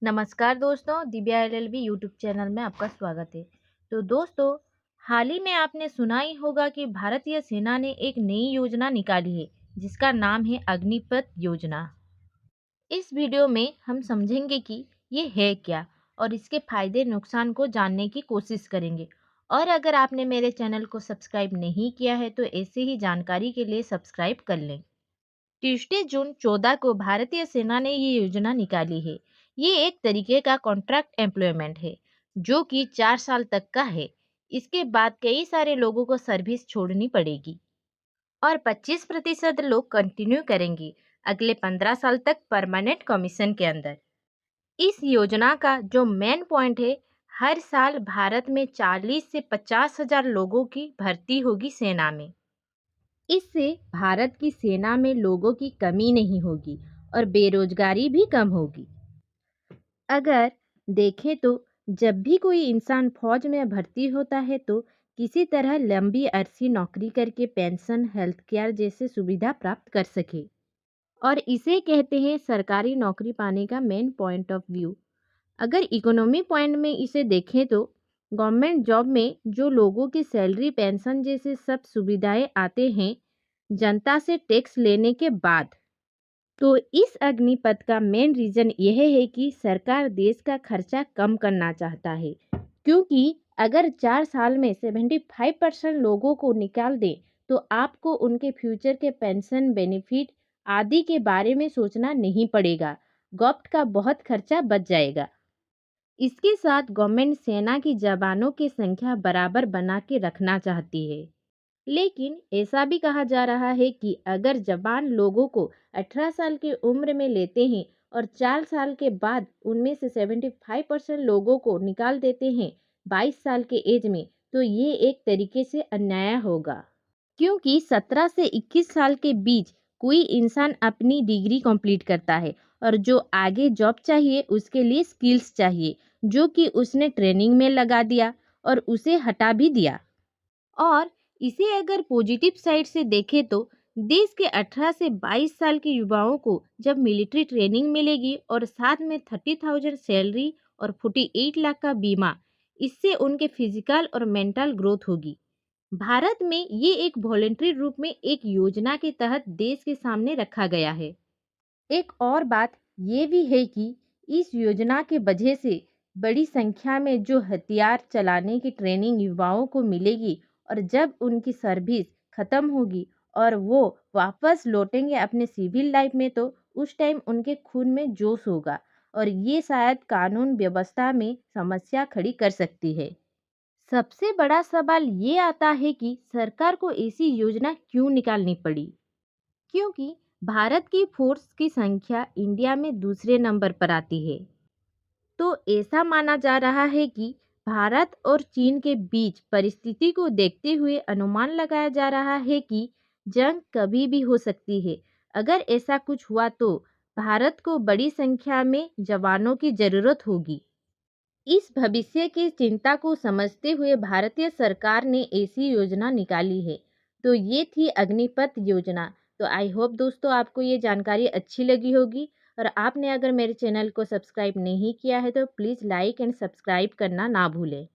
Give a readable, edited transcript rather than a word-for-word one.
नमस्कार दोस्तों, Divya LLB YouTube channel में आपका स्वागत है। तो दोस्तों, हाल ही में आपने सुना ही होगा कि भारतीय सेना ने एक नई योजना निकाली है जिसका नाम है अग्निपथ योजना। इस वीडियो में हम समझेंगे कि ये है क्या और इसके फायदे नुकसान को जानने की कोशिश करेंगे। और अगर आपने मेरे चैनल को सब्सक्राइब नहीं किया है तो ऐसे ही जानकारी के लिए सब्सक्राइब कर लें। ट्यूसडे जून 14 को भारतीय सेना ने ये योजना निकाली है। ये एक तरीके का कॉन्ट्रैक्ट एम्प्लॉयमेंट है जो कि 4 साल तक का है। इसके बाद कई सारे लोगों को सर्विस छोड़नी पड़ेगी और 25% लोग कंटिन्यू करेंगे अगले 15 साल तक परमानेंट कमीशन के अंदर। इस योजना का जो मेन पॉइंट है, हर साल भारत में 40 से 50 हजार लोगों की भर्ती होगी सेना में। इससे भारत की सेना में लोगों की कमी नहीं होगी और बेरोजगारी भी कम होगी। अगर देखें तो जब भी कोई इंसान फौज में भर्ती होता है तो किसी तरह लंबी अरसी नौकरी करके पेंशन, हेल्थ केयर जैसे सुविधा प्राप्त कर सके और इसे कहते हैं सरकारी नौकरी पाने का मेन पॉइंट ऑफ व्यू। अगर इकोनॉमी पॉइंट में इसे देखें तो गवर्नमेंट जॉब में जो लोगों की सैलरी, पेंशन जैसे सब सुविधाएं आते हैं जनता से टैक्स लेने के बाद। तो इस अग्निपथ का मेन रीज़न यह है कि सरकार देश का खर्चा कम करना चाहता है, क्योंकि अगर 4 साल में 75% लोगों को निकाल दें तो आपको उनके फ्यूचर के पेंशन, बेनिफिट आदि के बारे में सोचना नहीं पड़ेगा। गवर्नमेंट का बहुत खर्चा बच जाएगा। इसके साथ गवर्नमेंट सेना की जवानों की संख्या बराबर बना के रखना चाहती है। लेकिन ऐसा भी कहा जा रहा है कि अगर जवान लोगों को 18 साल की उम्र में लेते हैं और 4 साल के बाद उनमें से 75% लोगों को निकाल देते हैं 22 साल के एज में, तो ये एक तरीके से अन्याय होगा, क्योंकि 17 से 21 साल के बीच कोई इंसान अपनी डिग्री कंप्लीट करता है और जो आगे जॉब चाहिए उसके लिए स्किल्स चाहिए जो कि उसने ट्रेनिंग में लगा दिया और उसे हटा भी दिया। और इसे अगर पॉजिटिव साइड से देखें तो देश के 18 से 22 साल के युवाओं को जब मिलिट्री ट्रेनिंग मिलेगी और साथ में 30,000 सैलरी और 48 लाख का बीमा, इससे उनके फिजिकल और मेंटल ग्रोथ होगी। भारत में ये एक वॉलेंट्री रूप में एक योजना के तहत देश के सामने रखा गया है। एक और बात ये भी है कि इस योजना के वजह से बड़ी संख्या में जो हथियार चलाने की ट्रेनिंग युवाओं को मिलेगी और जब उनकी सर्विस खत्म होगी और वो वापस लौटेंगे अपने सिविल लाइफ में तो उस टाइम उनके खून में जोश होगा और ये शायद कानून व्यवस्था में समस्या खड़ी कर सकती है। सबसे बड़ा सवाल ये आता है कि सरकार को ऐसी योजना क्यों निकालनी पड़ी, क्योंकि भारत की फोर्स की संख्या इंडिया में दूसरे नंबर पर आती है। तो ऐसा माना जा रहा है कि भारत और चीन के बीच परिस्थिति को देखते हुए अनुमान लगाया जा रहा है कि जंग कभी भी हो सकती है। अगर ऐसा कुछ हुआ तो भारत को बड़ी संख्या में जवानों की जरूरत होगी। इस भविष्य की चिंता को समझते हुए भारतीय सरकार ने ऐसी योजना निकाली है। तो ये थी अग्निपथ योजना। तो आई होप दोस्तों आपको ये जानकारी अच्छी लगी होगी और आपने अगर मेरे चैनल को सब्सक्राइब नहीं किया है तो प्लीज़ लाइक एंड सब्सक्राइब करना ना भूलें।